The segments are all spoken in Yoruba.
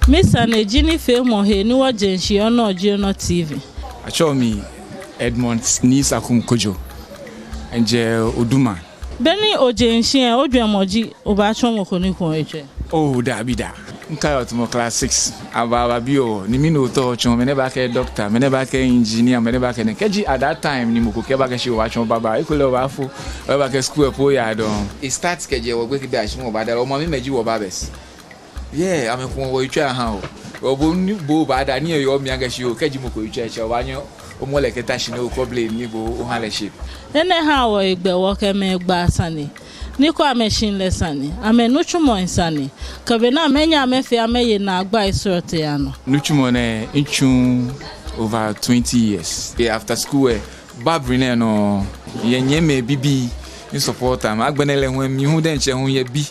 MISANE Gini Femo he ni wa jenshi Onor Onor TV. Acho me Edmond Nisa Kumkojo. Enje Oduma. Beni ojenshi en odwamoji obacho mokoni ko eche. Oh, da bida. Nka to mo class 6. Aba bio ni mi no to chon me ne ba ke doctor, me ne ba ke engineer, me ne ba ke ne. Keji at that time ni mo ko ke ba ke shi wa chon baba. Ikole ba fu, ba ke school po ya don. It starts keje wo gbe ki ba shi mo ba da o mo mi meji wo ba bes. Yeah, I'm a wo itwa ha o. Obo ni bo ba da ni e yo mi aga shi o keji mo ko itwa e che wa nyo o mo le ke ta shi no problem ni bo o ha le shape. Ene ha wo igbe wo ke me gba sane. Niko ameshin lesani amenuchumo insani kabena menya amefe ameye na agba isorte ano Nuchumo ne inchu over 20 years. Yeah, after school babrine no yenye me bibi in support am agbenele ho mi hu den che ho ye bi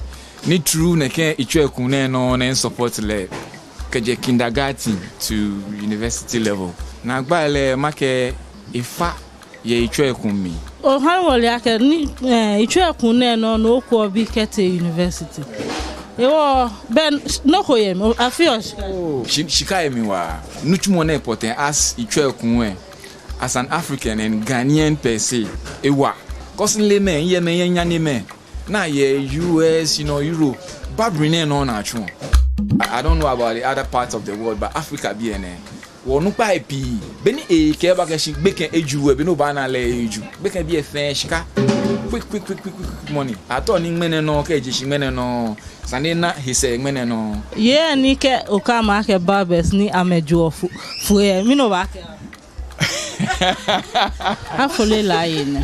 ni true ne ke itwekun ne no na support le keje kindergarten to university level na agba le make ifa ye itwekun mi. O han wole ake ni itwekun ne no ko bi kete university. Ewo ben no koyem afios. Oh, shika emi wa nuchumo na important as itwekun as an African and Ghanaian per se. Ewa constantly men ye men nyane men na ye US, Europe babrine no na atwo. I don't know about the other parts of the world, but Africa be ene wonu pa epi beni e ke ba ke shi gbeke eju e bi no ba na le eju gbeke bi e fen shika quick money ato ni mene no ke ji shi mene no sande na hise mene no ye ni ke o ka ma ke barbers ni ameju fu e mi no ba ke Afoley Laryea.